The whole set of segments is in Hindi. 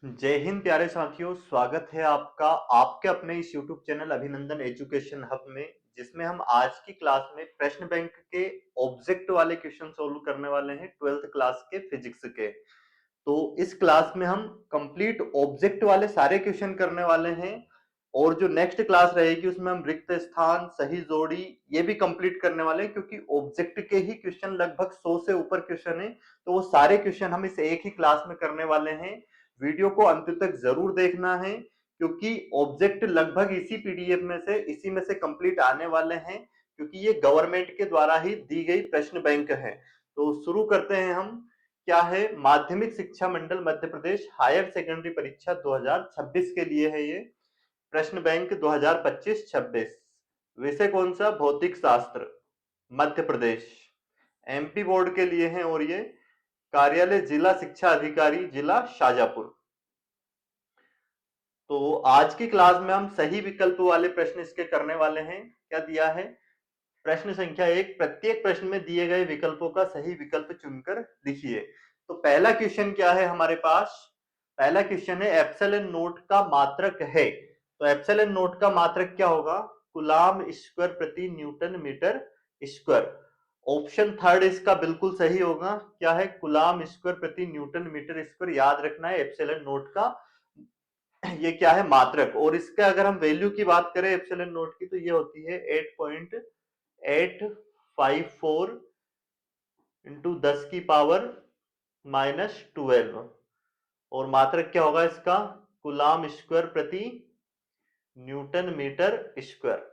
जय हिंद प्यारे साथियों, स्वागत है आपका आपके अपने इस YouTube चैनल अभिनंदन एजुकेशन हब में, जिसमें हम आज की क्लास में प्रश्न बैंक के ऑब्जेक्ट वाले क्वेश्चन सोल्व करने वाले हैं 12th क्लास के फिजिक्स के। तो इस क्लास में हम कंप्लीट ऑब्जेक्ट वाले सारे क्वेश्चन करने वाले हैं और जो नेक्स्ट क्लास रहेगी उसमें हम रिक्त स्थान, सही जोड़ी ये भी कंप्लीट करने वाले हैं, क्योंकि ऑब्जेक्ट के ही क्वेश्चन लगभग 100 से ऊपर क्वेश्चन है। तो वो सारे क्वेश्चन हम इस एक ही क्लास में करने वाले हैं। वीडियो को अंत तक जरूर देखना है, क्योंकि ऑब्जेक्ट लगभग इसी में से कंप्लीट आने वाले हैं, क्योंकि ये गवर्नमेंट के द्वारा ही दी गई प्रश्न बैंक है। तो शुरू करते हैं हम। क्या है? माध्यमिक शिक्षा मंडल मध्य प्रदेश हायर सेकेंडरी परीक्षा 2026 के लिए है ये प्रश्न बैंक 2025-26। विषय कौन सा? भौतिक शास्त्र, मध्य प्रदेश, एमपी बोर्ड के लिए है। और ये कार्यालय जिला शिक्षा अधिकारी, जिला शाजापुर। तो आज की क्लास में हम सही विकल्प वाले प्रश्न इसके करने वाले हैं। क्या दिया है? प्रश्न संख्या 1, प्रत्येक प्रश्न में दिए गए विकल्पों का सही विकल्प चुनकर लिखिए। तो पहला क्वेश्चन क्या है हमारे पास? पहला क्वेश्चन है एप्सिलॉन नोट का मात्रक है। तो एप्सिलॉन नोट का मात्रक क्या होगा? कूलाम स्क्वायर प्रति Newton metre square. Option third इसका बिल्कुल सही होगा। क्या है? कूलाम स्क्वायर प्रति न्यूटन मीटर स्क्वायर। याद रखना है एप्सिलॉन नोट का ये क्या है? मात्रक। और इसका अगर हम वैल्यू की बात करें एप्सिलॉन नोट की, तो ये होती है 8.854 इंटू 10 की पावर -12। और मात्रक क्या होगा इसका? कूलाम स्क्वायर प्रति न्यूटन मीटर स्क्वायर।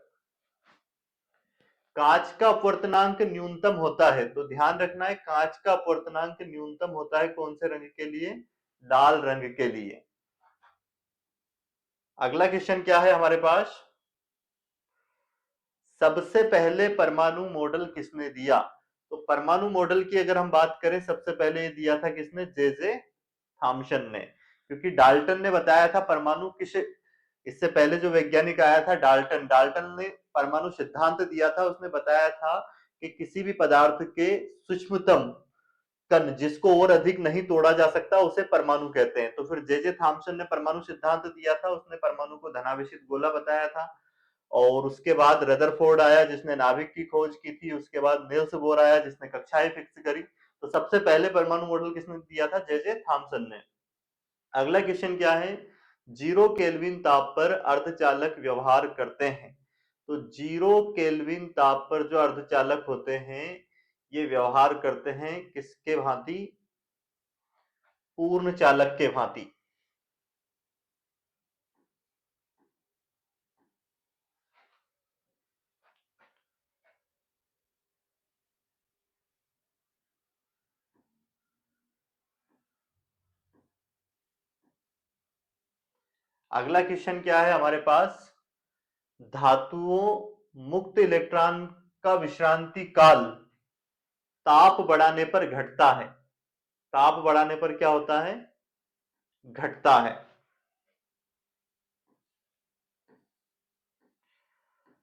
कांच का अपवर्तनांक न्यूनतम होता है, तो ध्यान रखना है कांच का अपवर्तनांक न्यूनतम होता है कौन से रंग के लिए? लाल रंग के लिए। अगला क्वेश्चन क्या है हमारे पास? सबसे पहले परमाणु मॉडल किसने दिया? तो परमाणु मॉडल की अगर हम बात करें, सबसे पहले ये दिया था किसने? जे थॉमसन ने। क्योंकि डाल्टन ने बताया था परमाणु किस, इससे पहले जो वैज्ञानिक आया था डाल्टन, डाल्टन ने परमाणु सिद्धांत दिया था। उसने बताया था कि किसी भी पदार्थ के सूक्ष्मतम कण जिसको और अधिक नहीं तोड़ा जा सकता उसे परमाणु कहते हैं। तो फिर जे थॉमसन ने परमाणु सिद्धांत दिया था, उसने परमाणु को धनावेशित गोला बताया था। और उसके बाद रदरफोर्ड आया जिसने नाभिक की खोज की थी। उसके बाद नील्स बोर आया जिसने कक्षाएं फिक्स करी। तो सबसे पहले परमाणु मॉडल किसने दिया था? जे थॉमसन ने। अगला क्वेश्चन क्या है? 0 केल्विन ताप पर अर्धचालक व्यवहार करते हैं। तो 0 केल्विन ताप पर जो अर्धचालक होते हैं ये व्यवहार करते हैं किसके भांति? पूर्ण चालक के भांति। अगला क्वेश्चन क्या है हमारे पास? धातुओं मुक्त इलेक्ट्रॉन का विश्रांति काल ताप बढ़ाने पर घटता है। ताप बढ़ाने पर क्या होता है? घटता है।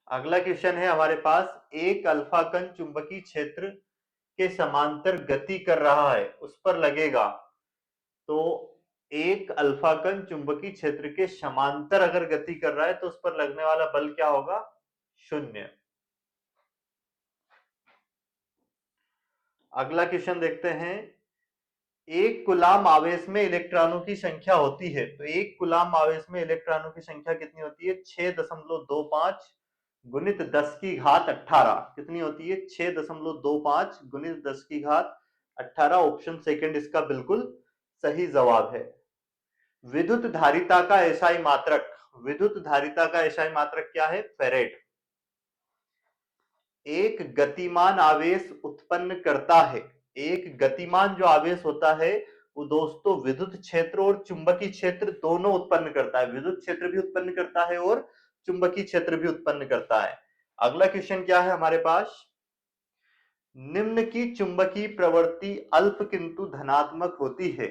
अगला क्वेश्चन है हमारे पास, एक अल्फा कण चुंबकीय क्षेत्र के समांतर गति कर रहा है, उस पर लगेगा। तो एक अल्फा कण चुंबकीय क्षेत्र के समांतर अगर गति कर रहा है तो उस पर लगने वाला बल क्या होगा? 0। अगला क्वेश्चन देखते हैं, एक कूलाम आवेश में इलेक्ट्रॉनों की संख्या होती है। तो एक कूलाम आवेश में इलेक्ट्रॉनों की संख्या कितनी होती है? 6.25 गुणित 10 की घात 18। कितनी होती है? 6.25 गुणित 10 की घात 18। ऑप्शन सेकंड इसका बिल्कुल सही जवाब है। विद्युत धारिता का एसआई मात्रक, विद्युत धारिता का एसआई मात्रक क्या है? फेरेड। एक गतिमान आवेश उत्पन्न करता है। एक गतिमान जो आवेश होता है वो दोस्तों विद्युत क्षेत्र और चुंबकीय क्षेत्र दोनों उत्पन्न करता है। विद्युत क्षेत्र भी उत्पन्न करता है और चुंबकीय क्षेत्र भी उत्पन्न करता है। अगला क्वेश्चन क्या है हमारे पास? निम्न की चुंबकीय प्रवृत्ति अल्प किंतु धनात्मक होती है।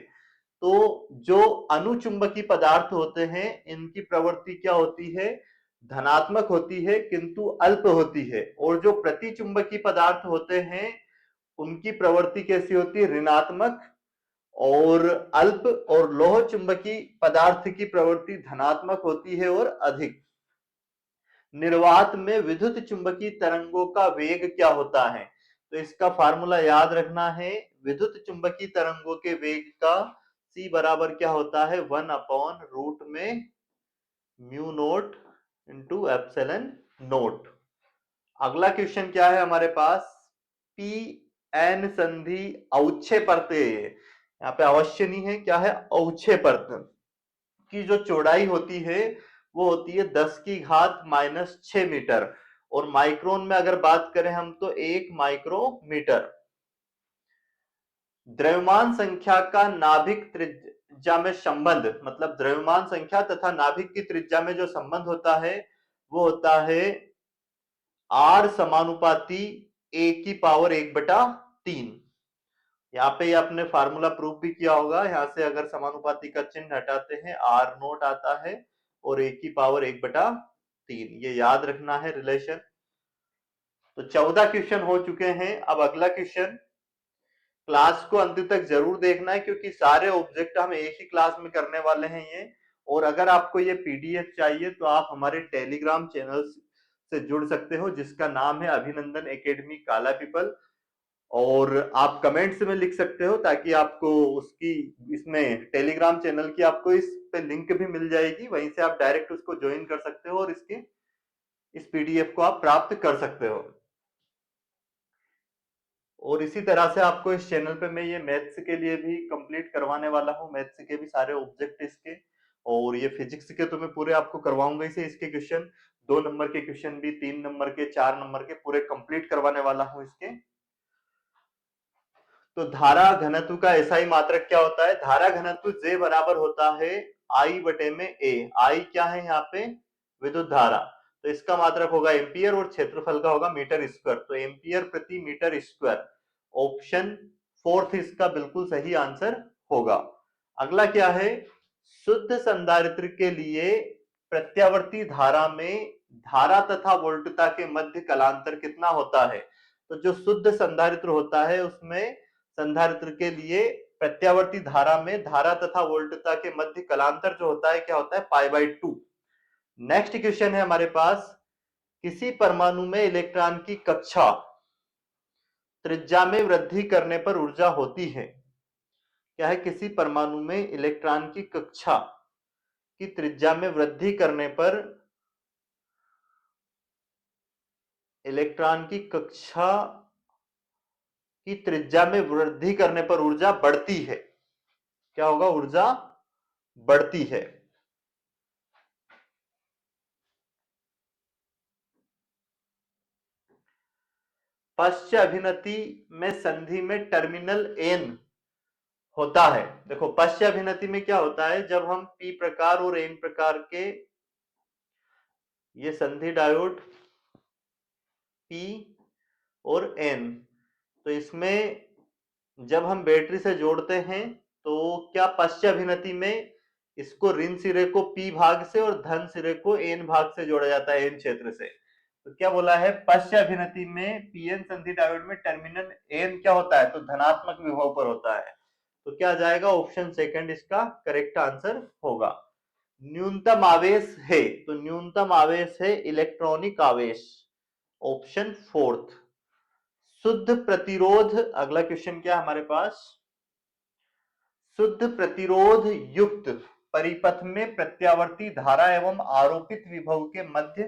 तो जो अनुचुंबकीय पदार्थ होते हैं इनकी प्रवृत्ति क्या होती है? धनात्मक होती है किंतु अल्प होती है। और जो प्रतिचुंबकीय पदार्थ होते हैं उनकी प्रवृत्ति कैसी होती है? ऋणात्मक और अल्प और लौह चुंबकीय पदार्थ की प्रवृत्ति धनात्मक होती है और अधिक। निर्वात में विद्युत चुंबकीय तरंगों का वेग क्या होता है? तो इसका फार्मूला याद रखना है, विद्युत चुंबकीय तरंगों के वेग का c बराबर क्या होता है, 1/रूट में mu naught into epsilon note. अगला क्वेश्चन क्या है हमारे पास, पी एन संधि अवच्छे परत, यहाँ पे अवश्य नहीं है, क्या है, अवच्छे परत की जो चौड़ाई होती है वो होती है 10⁻⁻6 मीटर, और माइक्रोन में अगर बात करें हम तो 1 माइक्रोमीटर। द्रव्यमान संख्या का नाभिक त्रिज्या में संबंध, मतलब द्रव्यमान संख्या तथा नाभिक की त्रिज्या में जो संबंध होता है वो होता है R समानुपाती A⁻⁴। यहाँ पे आपने फार्मूला प्रूव भी किया होगा, यहाँ से अगर समानुपाती का चिन्ह हटाते हैं R नोट आता है और A⁻⁴ ये याद रखना है रिलेशन। तो 14 क्वेश्चन हो चुके हैं। अब अगला क्वेश्चन, क्लास को अंत तक जरूर देखना है क्योंकि सारे ऑब्जेक्ट हम एक ही क्लास में करने वाले हैं ये। और अगर आपको ये पीडीएफ चाहिए तो आप हमारे टेलीग्राम चैनल से जुड़ सकते हो जिसका नाम है अभिनंदन एकेडमी काला पीपल, और आप कमेंट्स में लिख सकते हो ताकि आपको उसकी, इसमें टेलीग्राम चैनल की आपको इस पे लिंक भी मिल जाएगी, वहीं से आप डायरेक्ट उसको ज्वाइन कर सकते हो और इसके इस पीडीएफ को आप प्राप्त कर सकते हो। और इसी तरह से आपको इस चैनल पे मैं ये मैथ्स के लिए भी कंप्लीट करवाने वाला हूँ, मैथ्स के भी सारे ऑब्जेक्ट इसके, और ये फिजिक्स के तो मैं पूरे आपको करवाऊंगा इसे, इसके क्वेश्चन 2 नंबर के क्वेश्चन भी, 3 नंबर के, 4 नंबर के पूरे कंप्लीट करवाने वाला हूँ इसके। तो धारा घनत्व का एसआई मात्रक क्या होता है, धारा घनत्व J बराबर होता है I बटे में A। I क्या है यहाँ पे, विद्युत धारा, तो इसका मात्रक होगा एम्पियर और क्षेत्रफल का होगा मीटर स्क्वायर, तो एम्पियर प्रति मीटर स्क्वायर। ऑप्शन 4 इसका बिल्कुल सही आंसर होगा। अगला क्या है, शुद्ध संधारित्र के लिए प्रत्यावर्ती धारा में धारा तथा वोल्टता के मध्य कलांतर कितना होता है? तो जो शुद्ध संधारित्र होता है उसमें संधारित्र के लिए प्रत्यावर्ती धारा में धारा तथा वोल्टता के मध्य कलांतर जो होता है क्या होता है, π/2। नेक्स्ट क्वेश्चन है हमारे पास, किसी परमाणु में इलेक्ट्रॉन की कक्षा त्रिज्या में वृद्धि करने पर ऊर्जा होती है, क्या है, किसी परमाणु में इलेक्ट्रॉन की कक्षा की त्रिज्या में वृद्धि करने पर, इलेक्ट्रॉन की कक्षा की त्रिज्या में वृद्धि करने पर ऊर्जा बढ़ती है, क्या होगा, ऊर्जा बढ़ती है। पश्च अभिनति में संधि में टर्मिनल एन होता है। देखो पश्च अभिनति में क्या होता है, जब हम पी प्रकार और एन प्रकार के, ये संधि डायोड पी और एन, तो इसमें जब हम बैटरी से जोड़ते हैं तो क्या पश्च अभिनति में इसको ऋण सिरे को पी भाग से और धन सिरे को एन भाग से जोड़ा जाता है, एन क्षेत्र से। तो क्या बोला है, पश्च अभिनति में पीएन संधि डायोड में टर्मिनल एन क्या होता है, तो धनात्मक विभव पर होता है। तो क्या आ जाएगा, ऑप्शन सेकंड इसका करेक्ट आंसर होगा। न्यूनतम आवेश है, तो न्यूनतम आवेश है इलेक्ट्रॉनिक आवेश, ऑप्शन 4। शुद्ध प्रतिरोध, अगला क्वेश्चन क्या है हमारे पास, शुद्ध प्रतिरोध युक्त परिपथ में प्रत्यावर्ती धारा एवं आरोपित विभव के मध्य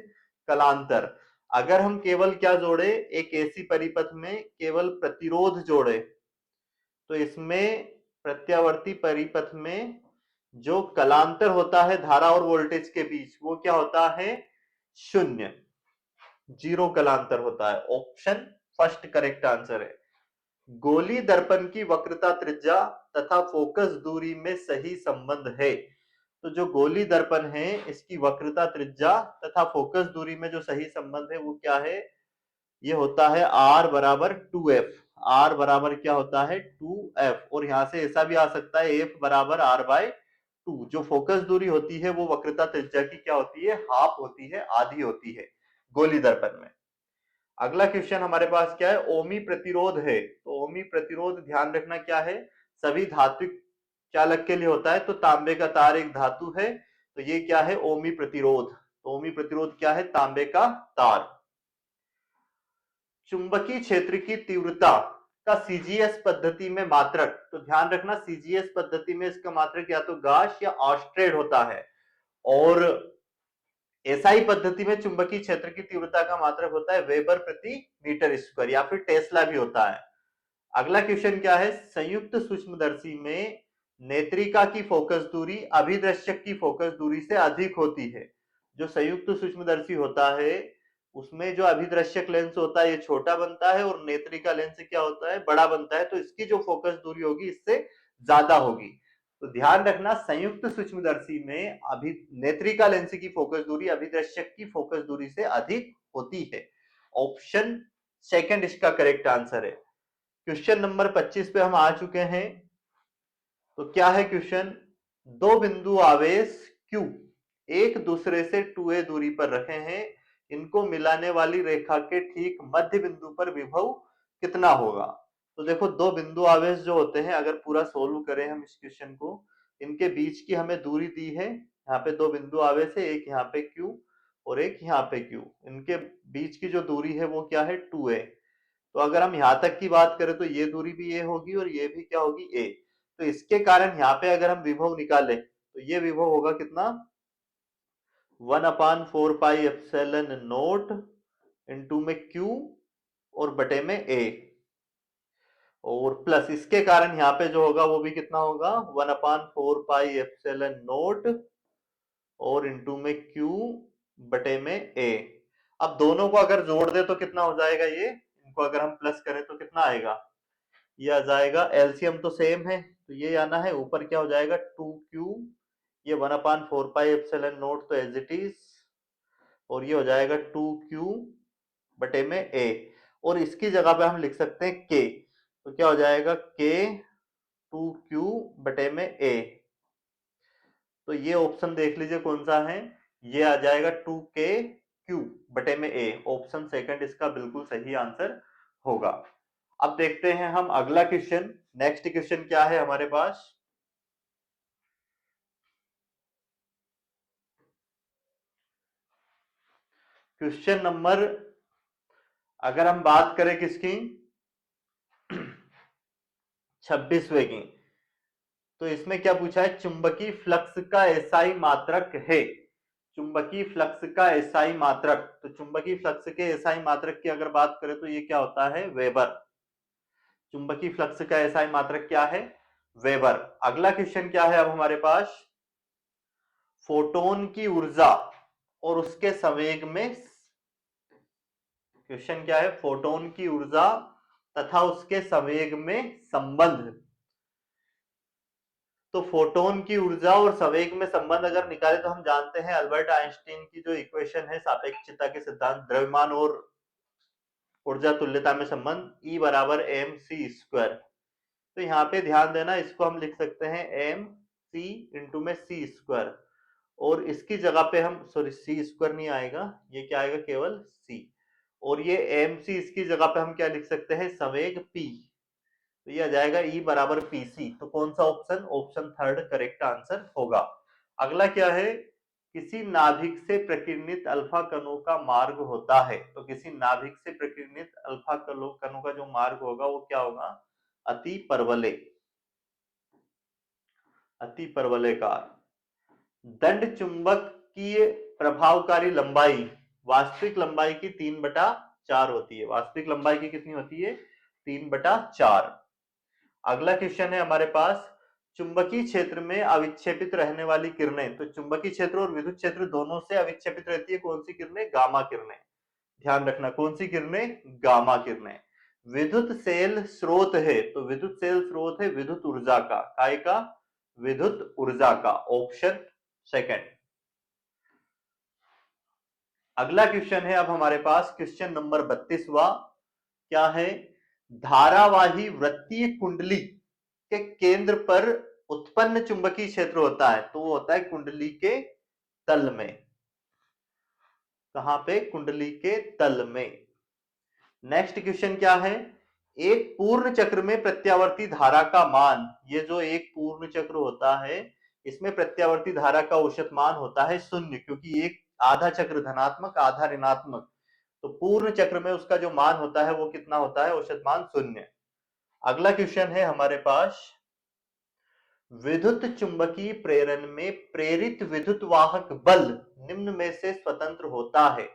कलांतर। अगर हम केवल क्या जोड़े, एक ऐसी परिपथ में केवल प्रतिरोध जोड़े तो इसमें प्रत्यावर्ती परिपथ में जो कलांतर होता है धारा और वोल्टेज के बीच वो क्या होता है, शून्य, जीरो कलांतर होता है। ऑप्शन फर्स्ट करेक्ट आंसर है। गोली दर्पण की वक्रता त्रिज्या तथा फोकस दूरी में सही संबंध है, तो जो गोली दर्पण है इसकी वक्रता त्रिज्या तथा फोकस दूरी में जो सही संबंध है वो क्या है, ये होता है R बराबर 2F। R बराबर क्या होता है, 2F, और यहां से ऐसा भी आ सकता है F बराबर R/2। जो फोकस दूरी होती है वो वक्रता त्रिज्या की क्या होती है, हाफ होती है, आधी होती है गोली दर्पण में। अगला क्वेश्चन हमारे पास क्या है, ओमी प्रतिरोध है, तो ओमी प्रतिरोध ध्यान रखना क्या है, सभी धात्विक चालक के लिए होता है। तो तांबे का तार एक धातु है, तो ये क्या है, ओमी प्रतिरोध। तो ओमी प्रतिरोध क्या है, तांबे का तार। चुंबकीय क्षेत्र की तीव्रता का सीजीएस पद्धति में मात्रक, तो ध्यान रखना सीजीएस पद्धति में इसका मात्रक या तो गाश या ऑस्ट्रेड होता है, और एसआई पद्धति में चुंबकीय क्षेत्र की तीव्रता का मात्रक होता है वेबर प्रति मीटर स्क्वायर, या फिर टेस्ला भी होता है। अगला क्वेश्चन क्या है, संयुक्त सूक्ष्मदर्शी में नेत्रिका की फोकस दूरी अभिदृश्यक की फोकस दूरी से अधिक होती है। जो संयुक्त सूक्ष्मदर्शी होता है उसमें जो अभिदृश्यक लेंस होता है ये छोटा बनता है, और नेत्रिका लेंस क्या होता है, बड़ा बनता है। तो इसकी जो फोकस दूरी होगी इससे ज्यादा होगी। तो ध्यान रखना संयुक्त सूक्ष्मदर्शी में अभी नेत्रिका लेंस की फोकस दूरी अभिदृश्यक की फोकस दूरी से अधिक होती है। ऑप्शन सेकंड इसका करेक्ट आंसर है। क्वेश्चन नंबर 25 पे हम आ चुके हैं। तो क्या है क्वेश्चन, दो बिंदु आवेश Q एक दूसरे से 2a दूरी पर रखे हैं, इनको मिलाने वाली रेखा के ठीक मध्य बिंदु पर विभव कितना होगा। तो देखो दो बिंदु आवेश जो होते हैं, अगर पूरा सोल्व करें हम इस क्वेश्चन को, इनके बीच की हमें दूरी दी है, यहाँ पे दो बिंदु आवेश है, एक यहाँ पे Q और एक यहाँ पे Q, इनके बीच की जो दूरी है वो क्या है, 2a। तो अगर हम यहां तक की बात करें तो ये दूरी भी a होगी और ये भी क्या होगी, a। तो इसके कारण यहाँ पे अगर हम विभव निकालें तो ये विभव होगा कितना, 1/4 पाई एप्सिलॉन नॉट इंटू में Q और बटे में a, और प्लस इसके कारण यहाँ पे जो होगा वो भी कितना होगा, 1/4 पाई एप्सिलॉन नॉट और इंटू में Q बटे में a। अब दोनों को अगर जोड़ दे तो कितना हो जाएगा, ये इनको अगर हम प्लस करें तो कितना आएगा, ये आ जाएगा, एलसीएम तो सेम है तो ये आना है, ऊपर क्या हो जाएगा 2Q, ये 1/4 पाई एप्सिलॉन नॉट तो एज इट इज, और ये हो जाएगा 2Q बटे में a, और इसकी जगह पे हम लिख सकते हैं K, तो क्या हो जाएगा K 2Q बटे में a। तो ये ऑप्शन देख लीजिए कौन सा है, ये आ जाएगा 2KQ बटे में a। ऑप्शन सेकंड इसका बिल्कुल सही आंसर होगा। अब देखते हैं हम अगला क्वेश्चन। नेक्स्ट क्वेश्चन क्या है हमारे पास, क्वेश्चन नंबर, अगर हम बात करें किसकी 26वें की, तो इसमें क्या पूछा है, चुंबकीय फ्लक्स का एसआई मात्रक है। चुंबकीय फ्लक्स का एसआई मात्रक, तो चुंबकीय फ्लक्स के एसआई मात्रक की अगर बात करें तो ये क्या होता है, वेबर। चुंबकीय फ्लक्स का एसआई मात्रक क्या है, वेबर। अगला क्वेश्चन क्या है अब हमारे पास, फोटोन की ऊर्जा और उसके संवेग में, क्वेश्चन क्या है, फोटोन की ऊर्जा तथा उसके संवेग में संबंध। तो फोटोन की ऊर्जा और संवेग में संबंध अगर निकाले तो हम जानते हैं अल्बर्ट आइंस्टीन की जो इक्वेशन है सापेक्षता के सिद्धांत, द्रव्यमान और ऊर्जा तुल्यता में संबंध, E बराबर mc²। तो यहाँ पे ध्यान देना, इसको हम लिख सकते हैं mc इंटू में c², और इसकी जगह पे हम, सॉरी c² नहीं आएगा, ये क्या आएगा, केवल c, और ये mc इसकी जगह पे हम क्या लिख सकते हैं, संवेग p, तो ये आ जाएगा E बराबर pc। तो कौन सा option, option third correct answer होगा। अगला क्या है, किसी नाभिक से प्रकीर्णित अल्फा कणों का मार्ग होता है। तो किसी नाभिक से प्रकीर्णित अल्फा कणों का जो मार्ग होगा वो क्या होगा, अति परवलय, अति परवलयकार। दंड चुंबकीय प्रभावकारी लंबाई वास्तविक लंबाई की 3/4 होती है। वास्तविक लंबाई की कितनी होती है, 3/4। अगला क्वेश्चन है हमारे पास, चुंबकीय क्षेत्र में अविक्षेपित रहने वाली किरणें। तो चुंबकीय क्षेत्र और विद्युत क्षेत्र दोनों से अविक्षेपित रहती है कौन सी किरणें, गामा किरणें। ध्यान रखना कौन सी किरणें, गामा किरणें। विद्युत सेल स्रोत है, तो विद्युत सेल स्रोत है विद्युत ऊर्जा का, काय का, विद्युत ऊर्जा का, ऑप्शन सेकंड। अगला क्वेश्चन है अब हमारे पास क्वेश्चन नंबर 32वां, क्या है, धारावाही वृत्तीय कुंडली के केंद्र पर उत्पन्न चुंबकीय क्षेत्र होता है, तो वो होता है कुंडली के तल में। कहां पे, कुंडली के तल में। नेक्स्ट क्वेश्चन क्या है, एक पूर्ण चक्र में प्रत्यावर्ती धारा का मान, ये जो एक पूर्ण चक्र होता है इसमें प्रत्यावर्ती धारा का औसत मान होता है 0, क्योंकि एक आधा चक्र धनात्मक आधा ऋणात्मक, तो पूर्ण चक्र में उसका जो मान होता है वो कितना होता है, औसत मान 0। अगला क्वेश्चन है हमारे पास, विद्युत चुंबकीय प्रेरण में प्रेरित विद्युत वाहक बल निम्न में से स्वतंत्र होता है।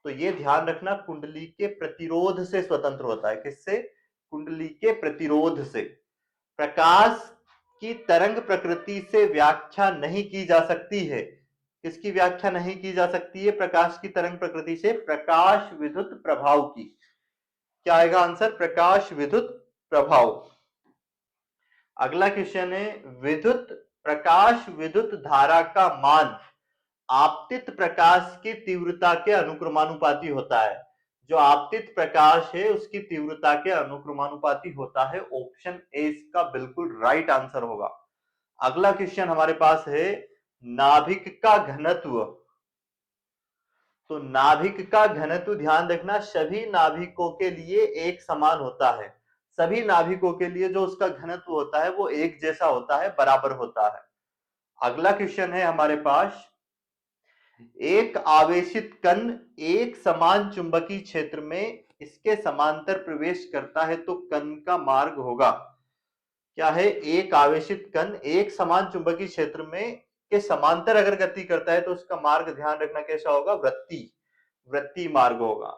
तो ये ध्यान रखना, कुंडली के प्रतिरोध से स्वतंत्र होता है। किससे? कुंडली के प्रतिरोध से। प्रकाश की तरंग प्रकृति से व्याख्या नहीं की जा सकती है। किसकी व्याख्या नहीं की जा सकती है प्रकाश की तरंग प्रकृति से? प्रकाश विद्युत प्रभाव की। क्या आएगा आंसर? प्रकाश विद्युत प्रभाव। अगला क्वेश्चन है, प्रकाश विद्युत धारा का मान आपतित प्रकाश की तीव्रता के अनुक्रमानुपाती होता है। जो आपतित प्रकाश है उसकी तीव्रता के अनुक्रमानुपाती होता है। ऑप्शन ए इसका बिल्कुल राइट आंसर होगा। अगला क्वेश्चन हमारे पास है, नाभिक का घनत्व। तो नाभिक का घनत्व ध्यान रखना, सभी नाभिकों के लिए एक समान होता है। सभी नाभिकों के लिए जो उसका घनत्व होता है वो एक जैसा होता है, बराबर होता है। अगला क्वेश्चन है हमारे पास, एक आवेशित कण एक समान चुंबकीय क्षेत्र में इसके समांतर प्रवेश करता है तो कण का मार्ग होगा। क्या है? एक आवेशित कण एक समान चुंबकीय क्षेत्र में के समांतर अगर गति करता है तो उसका मार्ग ध्यान रखना कैसा होगा? वृत्तीय मार्ग होगा।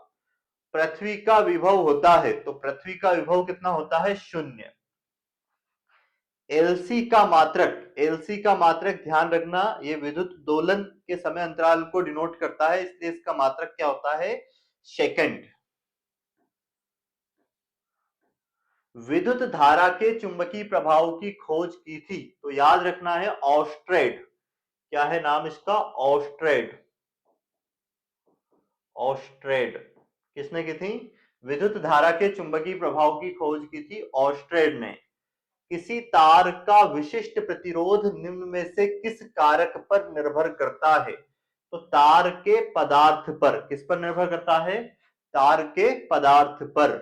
पृथ्वी का विभव होता है, तो पृथ्वी का विभव कितना होता है? 0। एलसी का मात्रक ध्यान रखना, ये विद्युत दोलन के समय अंतराल को डिनोट करता है, इसलिए इसका मात्रक क्या होता है? सेकंड। विद्युत धारा के चुंबकीय प्रभाव की खोज की थी, तो याद रखना है ऑस्ट्रेड। क्या है नाम इसका? ऑस्ट्रेड। किसने की थी? विद्युत धारा के चुंबकीय प्रभाव की खोज की थी ऑस्ट्रेड ने। किसी तार का विशिष्ट प्रतिरोध निम्न में से किस कारक पर निर्भर करता है? तो तार के पदार्थ पर। किस पर निर्भर करता है? तार के पदार्थ पर।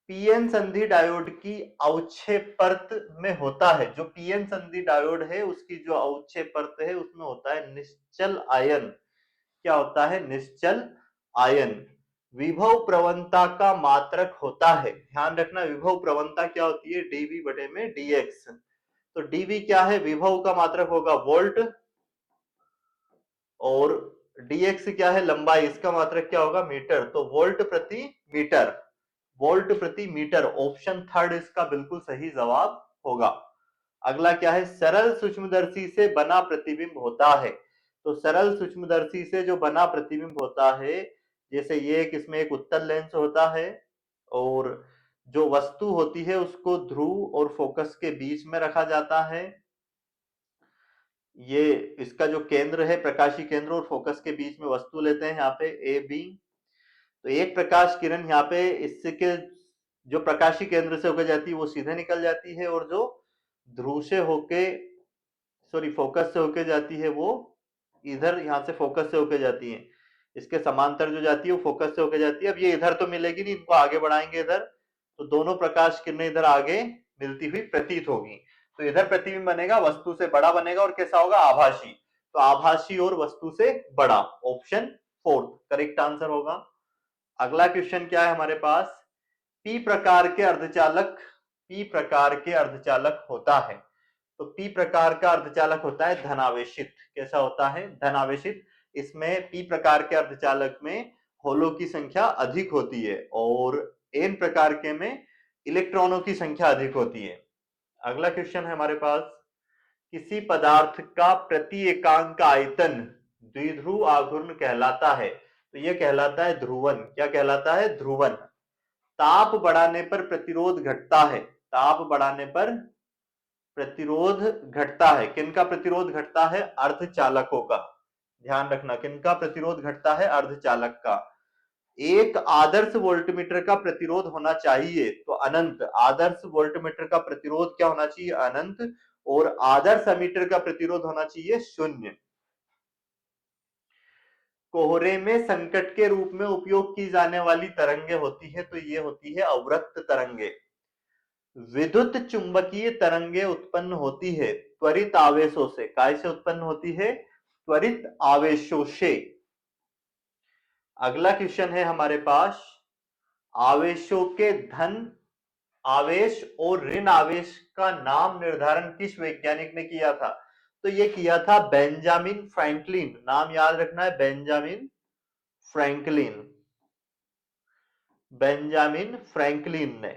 पीएन संधि डायोड की अवक्षय परत में होता है, जो पीएन संधि डायोड है उसकी जो अवक्षय परत है उसमें होता है निश्चल आयन। क्या होता है? निश्चल आयन। विभव प्रवणता का मात्रक होता है, ध्यान रखना, विभव प्रवणता क्या होती है? डीवी बटे में डीएक्स। तो डीवी क्या है? विभव का मात्रक होगा वोल्ट, और डीएक्स क्या है? लंबाई। इसका मात्रक क्या होगा? मीटर। तो वोल्ट प्रति मीटर। ऑप्शन थर्ड इसका बिल्कुल सही जवाब होगा। अगला क्या है? सरल सूक्ष्मदर्शी से बना प्रतिबिंब होता है। तो सरल सूक्ष्मदर्शी से जो बना प्रतिबिंब होता है, जैसे ये इसमें एक उत्तल लेंस होता है, और जो वस्तु होती है उसको ध्रुव और फोकस के बीच में रखा जाता है। ये इसका जो केंद्र है, प्रकाशी केंद्र और फोकस के बीच में वस्तु लेते हैं यहाँ पे ए बी। तो एक प्रकाश किरण यहाँ पे इसके जो प्रकाशी केंद्र से होकर जाती है वो सीधे निकल जाती है, और जो ध्रुव से होके फोकस से होके जाती है वो इधर यहाँ से फोकस से होके जाती है। इसके समांतर जो जाती है वो फोकस से होके जाती है। अब ये इधर तो मिलेगी नहीं, इनको आगे बढ़ाएंगे इधर, तो दोनों प्रकाश किरणें इधर आगे मिलती हुई प्रतीत होगी। तो इधर प्रतिबिंब बनेगा, वस्तु से बड़ा बनेगा, और कैसा होगा? आभासी। तो आभासी और वस्तु से बड़ा। ऑप्शन फोर्थ करेक्ट आंसर होगा। अगला क्वेश्चन क्या है हमारे पास? पी प्रकार के अर्धचालक होता है। तो पी प्रकार का अर्धचालक होता है धनावेशित। कैसा होता है? धनावेशित। इसमें पी प्रकार के अर्धचालक में होलों की संख्या अधिक होती है, और एन प्रकार के में इलेक्ट्रॉनों की संख्या अधिक होती है। अगला क्वेश्चन है हमारे पास, किसी पदार्थ का प्रति एकांक आयतन द्विध्रुव आघूर्ण कहलाता है। तो यह कहलाता है ध्रुवन। क्या कहलाता है? ध्रुवन। ताप बढ़ाने पर प्रतिरोध घटता है। ताप बढ़ाने पर प्रतिरोध घटता है। किनका प्रतिरोध घटता है? अर्धचालकों का। ध्यान रखना, किनका प्रतिरोध घटता है? अर्धचालक का। एक आदर्श वोल्टमीटर का प्रतिरोध होना चाहिए तो अनंत। आदर्श वोल्टमीटर का प्रतिरोध क्या होना चाहिए? अनंत। और आदर्श अमीटर का प्रतिरोध होना चाहिए 0। कोहरे में संकट के रूप में उपयोग की जाने वाली तरंगे होती है, तो ये होती है अवरक्त तरंगे। विद्युत चुंबकीय तरंगे उत्पन्न होती है त्वरित आवेशों से। काय से उत्पन्न होती है? त्वरित आवेशों से। अगला क्वेश्चन है हमारे पास, आवेशों के धन आवेश और ऋण आवेश का नाम निर्धारण किस वैज्ञानिक ने किया था? तो ये किया था बेंजामिन फ्रैंकलिन। नाम याद रखना है, बेंजामिन फ्रैंकलिन। बेंजामिन फ्रैंकलिन ने।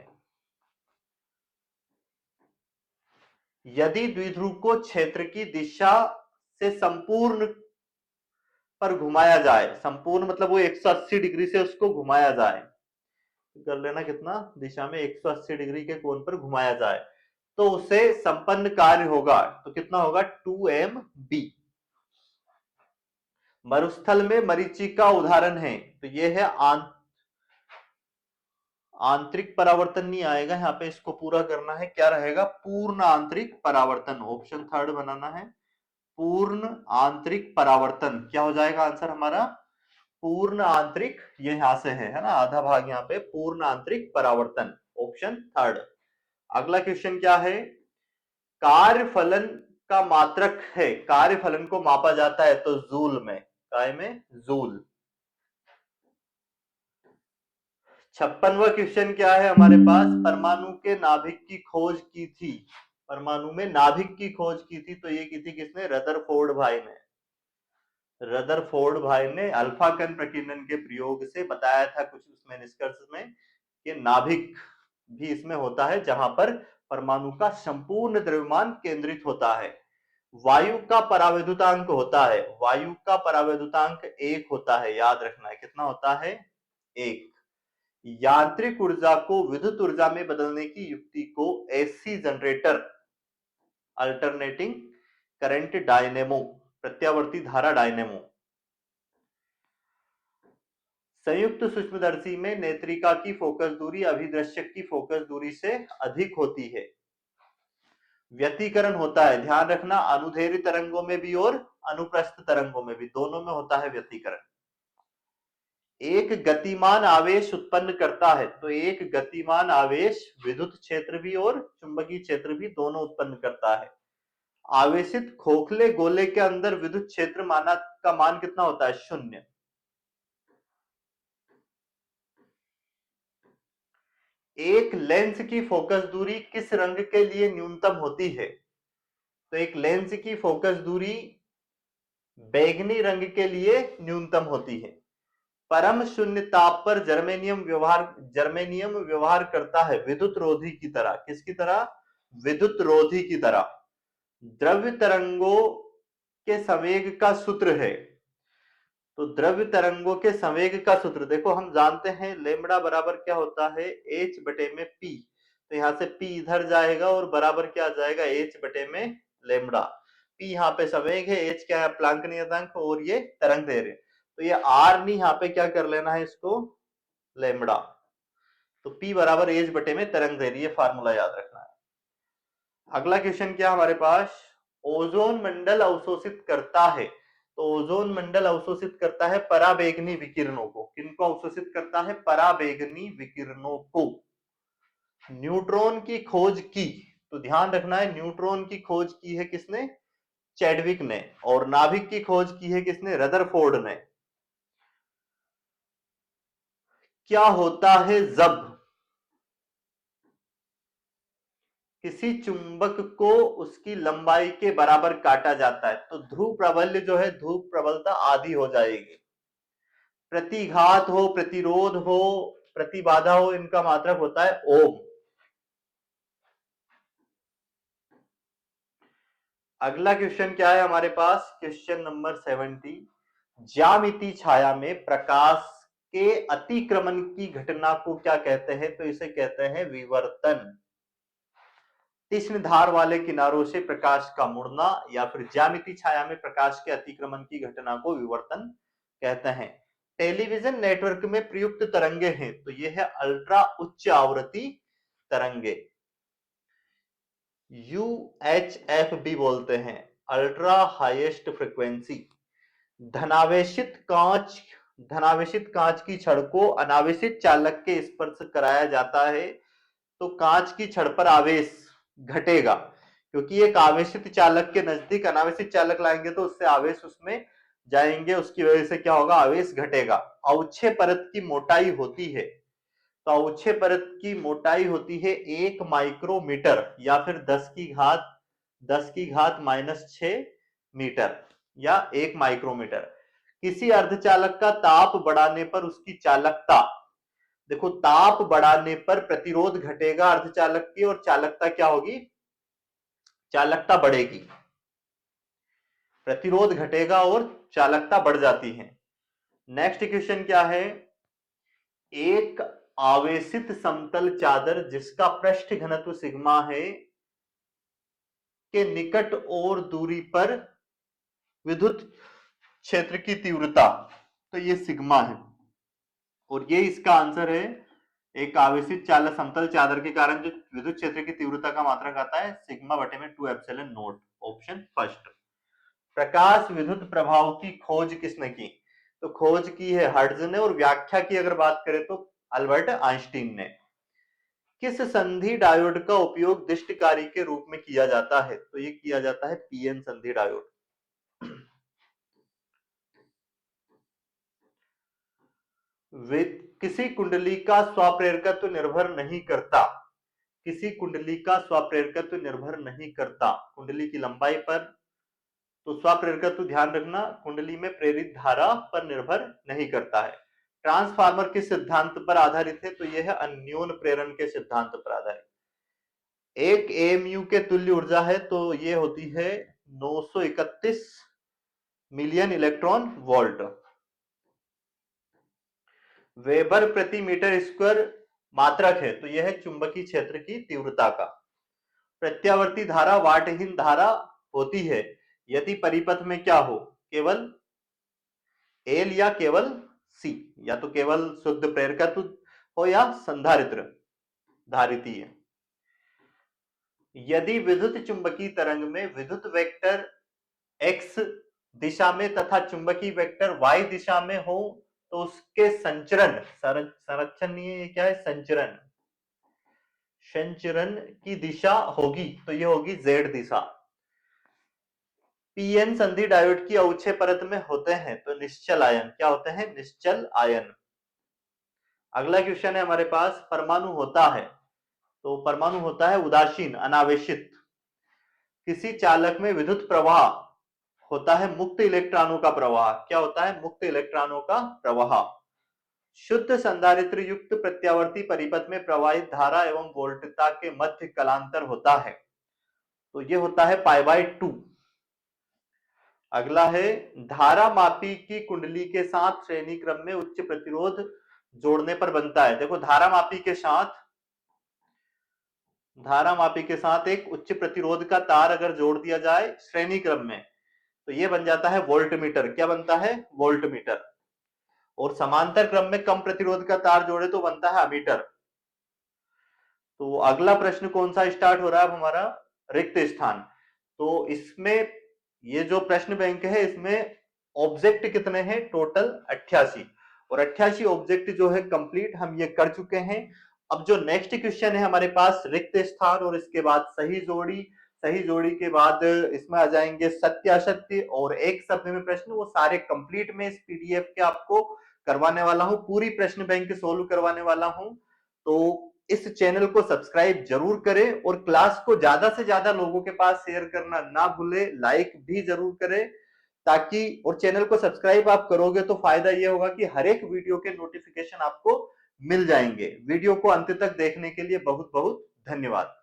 यदि द्विध्रुव को क्षेत्र की दिशा से संपूर्ण पर घुमाया जाए, संपूर्ण मतलब वो 180 डिग्री से उसको घुमाया जाए, कर लेना कितना, दिशा में 180 डिग्री के कोण पर घुमाया जाए, तो उसे संपन्न कार्य होगा, तो कितना होगा? 2mb। मरुस्थल में मरीचिका उदाहरण है, तो ये है आंतरिक परावर्तन नहीं आएगा यहाँ पे, इसको पूरा करना है, क्या रहेगा? पूर्ण आंतरिक परावर्तन। ऑप्शन थर्ड बनाना है, पूर्ण आंतरिक परावर्तन। क्या हो जाएगा आंसर हमारा? पूर्ण आंतरिक। ये यहां से है ना, आधा भाग यहाँ पे, पूर्ण आंतरिक परावर्तन, ऑप्शन थर्ड। अगला क्वेश्चन क्या है? कार्यफलन का मात्रक है, कार्यफलन को मापा जाता है तो जूल में। काय में? जूल। 56वां क्वेश्चन क्या है हमारे पास? परमाणु के नाभिक की खोज की थी, परमाणु में नाभिक की खोज की थी, तो ये की थी किसने? रदरफोर्ड भाई ने। रदरफोर्ड भाई ने अल्फा कण प्रकीर्णन के प्रयोग से बताया था कुछ उसमें निष्कर्ष में कि नाभिक भी इसमें होता है जहां पर परमाणु का संपूर्ण द्रव्यमान केंद्रित होता है। वायु का परावैद्युतांक होता है, वायु का परावैद्युतांक 1 होता है, याद रखना है। कितना होता है? 1। यांत्रिक ऊर्जा को विद्युत ऊर्जा में बदलने की युक्ति को AC generator, alternating current dynamo, प्रत्यावर्ती धारा डायनेमो। संयुक्त सूक्ष्मदर्शी में नेत्रिका की फोकस दूरी अभिदृश्यक की फोकस दूरी से अधिक होती है। व्यतिकरण होता है, ध्यान रखना, अनुदैर्ध्य तरंगों में भी और अनुप्रस्थ तरंगों में भी, दोनों में होता है व्यतिकरण। एक गतिमान आवेश उत्पन्न करता है, तो एक गतिमान आवेश विद्युत क्षेत्र भी और चुंबकीय क्षेत्र भी दोनों उत्पन्न करता है। आवेशित खोखले गोले के अंदर विद्युत क्षेत्र माना का मान कितना होता है? 0। एक लेंस की फोकस दूरी किस रंग के लिए न्यूनतम होती है? तो एक लेंस की फोकस दूरी बैंगनी रंग के लिए न्यूनतम होती है। परम शून्य ताप पर जर्मेनियम व्यवहार करता है विद्युत रोधी की तरह। किसकी तरह? विद्युत रोधी की तरह। द्रव्य तरंगों के संवेग का सूत्र है, तो द्रव्य तरंगों के संवेग का सूत्र देखो, हम जानते हैं लेमड़ा बराबर क्या होता है? h बटे में p। तो यहां से p इधर जाएगा और बराबर क्या आ जाएगा? h बटे में लेमड़ा। p यहाँ पे संवेग है, h क्या है? प्लांक नियतांक, और ये तरंग दैर्घ्य, तो ये r नहीं, यहाँ पे क्या कर लेना है इसको? लेमड़ा। तो p बराबर h बटे में तरंग दैर्घ्य, ये फार्मूला याद रखना है। अगला क्वेश्चन क्या हमारे पास? ओजोन मंडल अवशोषित करता है, तो ओजोन मंडल अवशोषित करता है पराबैंगनी विकिरणों को। किनको अवशोषित करता है? पराबैंगनी विकिरणों को। न्यूट्रॉन की खोज की, तो ध्यान रखना है, न्यूट्रॉन की खोज की है किसने? चैडविक ने। और नाभिक की खोज की है किसने? रदरफोर्ड ने। क्या होता है जब किसी चुंबक को उसकी लंबाई के बराबर काटा जाता है? तो ध्रुव प्रबल्य जो है, ध्रुव प्रबलता आधी हो जाएगी। प्रतिघात हो, प्रतिरोध हो, प्रतिबाधा हो, इनका मात्रक होता है ओम। अगला क्वेश्चन क्या है हमारे पास? Question number 70। ज्यामिति छाया में प्रकाश के अतिक्रमण की घटना को क्या कहते हैं? तो इसे कहते हैं विवर्तन। तीक्ष्ण धार वाले किनारों से प्रकाश का मुड़ना या फिर ज्यामिति छाया में प्रकाश के अतिक्रमण की घटना को विवर्तन कहते हैं। टेलीविजन नेटवर्क में प्रयुक्त तरंगे हैं, तो यह है अल्ट्रा उच्च आवृत्ति तरंगे, UHF भी बोलते हैं, अल्ट्रा हाईएस्ट फ्रीक्वेंसी। धनावेशित कांच की छड़ को अनावेशित चालक के स्पर्श कराया जाता है तो कांच की छड़ पर आवेश घटेगा, क्योंकि एक आवेशित चालक के नजदीक अनावेशित चालक लाएंगे तो उससे आवेश उसमें जाएंगे, उसकी वजह से क्या होगा, आवेश घटेगा। अवक्षय परत की मोटाई होती है, तो अवक्षय परत की मोटाई होती है 1 माइक्रोमीटर या फिर 10 की घात -6 मीटर या 1 माइक्रोमीटर। किसी अर्धचालक का ताप बढ़ाने पर उसकी चालकता, देखो ताप बढ़ाने पर प्रतिरोध घटेगा अर्धचालक की और चालकता क्या होगी, चालकता बढ़ेगी। प्रतिरोध घटेगा और चालकता बढ़ जाती है। नेक्स्ट क्वेश्चन क्या है, एक आवेशित समतल चादर जिसका पृष्ठ घनत्व सिग्मा है के निकट और दूरी पर विद्युत क्षेत्र की तीव्रता, तो ये सिग्मा है और ये इसका आंसर है। एक आवेशित चालक समतल चादर के कारण जो विद्युत क्षेत्र की तीव्रता का मात्रक आता है सिग्मा बटे में 2 एप्सिलॉन नॉट, ऑप्शन फर्स्ट। प्रकाश विद्युत प्रभाव की खोज किसने की, तो खोज की है हर्ट्ज ने और व्याख्या की अगर बात करें तो अल्बर्ट आइंस्टीन ने। किस संधि डायोड का उपयोग दिष्टकारी के रूप में किया जाता है, तो ये किया जाता है पीएन संधि डायोड। किसी कुंडली का स्वप्रेरकत्व निर्भर नहीं करता, किसी कुंडली का स्वप्रेरकत्व निर्भर नहीं करता कुंडली की लंबाई पर, तो स्वप्रेरकत्व ध्यान रखना कुंडली में प्रेरित धारा पर निर्भर नहीं करता है। ट्रांसफार्मर किस सिद्धांत पर आधारित है, तो यह है अन्योन प्रेरण के सिद्धांत पर आधारित। एक एएमयू के तुल्य ऊर्जा है तो ये होती है 931 मिलियन इलेक्ट्रॉन वोल्ट। वेबर प्रति मीटर स्क्वायर मात्रक है, तो यह है चुंबकीय क्षेत्र की तीव्रता का। प्रत्यावर्ती धारा वाटहीन धारा होती है यदि परिपथ में क्या हो, केवल एल या केवल सी, या तो केवल शुद्ध प्रेरकत्व हो या संधारित्र धारितीय। यदि विद्युत चुंबकीय तरंग में विद्युत वेक्टर x दिशा में तथा चुंबकीय वेक्टर y दिशा में हो तो उसके संचरण, संरक्षण नहीं है, ये क्या है, संचरण, संचरण की दिशा होगी तो ये होगी z दिशा। पीएन संधि डायोड की अवक्षय परत में होते हैं तो निश्चल आयन, क्या होते हैं, निश्चल आयन। अगला क्वेश्चन है हमारे पास, परमाणु होता है, तो परमाणु होता है उदासीन अनावेशित। किसी चालक में विद्युत प्रवाह होता है मुक्त इलेक्ट्रॉनों का प्रवाह, क्या होता है, मुक्त इलेक्ट्रॉनों का प्रवाह। शुद्ध संधारित्र युक्त प्रत्यावर्ती परिपथ में प्रवाहित धारा एवं वोल्टता के मध्य कलांतर होता है, तो ये होता है π/2। अगला है, धारा मापी की कुंडली के साथ श्रेणी क्रम में उच्च प्रतिरोध जोड़ने पर बनता है। देखो धारा मापी के साथ एक उच्च प्रतिरोध का तार अगर जोड़ दिया जाए श्रेणी क्रम में तो ये बन जाता है वोल्टमीटर, क्या बनता है, वोल्टमीटर। और समांतर क्रम में कम प्रतिरोध का तार जोड़े तो बनता है अमीटर। तो अगला प्रश्न कौन सा स्टार्ट हो रहा है अब हमारा, रिक्त स्थान। तो इसमें ये जो प्रश्न बैंक है इसमें ऑब्जेक्ट कितने हैं, टोटल 88, और 88 ऑब्जेक्ट जो है कंप्लीट हम ये कर चुके हैं। अब जो नेक्स्ट क्वेश्चन है हमारे पास रिक्त स्थान और इसके बाद सही जोड़ी, सही जोड़ी के बाद इसमें आ जाएंगे सत्य असत्य और एक शब्द में प्रश्न, वो सारे कंप्लीट में इस पीडीएफ के आपको करवाने वाला हूं, पूरी प्रश्न बैंक सोल्व करवाने वाला हूं। तो इस चैनल को सब्सक्राइब जरूर करें और क्लास को ज्यादा से ज्यादा लोगों के पास शेयर करना ना भूले, लाइक भी जरूर करें ताकि, और चैनल को सब्सक्राइब आप करोगे तो फायदा ये होगा कि हर एक वीडियो के नोटिफिकेशन आपको मिल जाएंगे। वीडियो को अंत तक देखने के लिए बहुत बहुत धन्यवाद।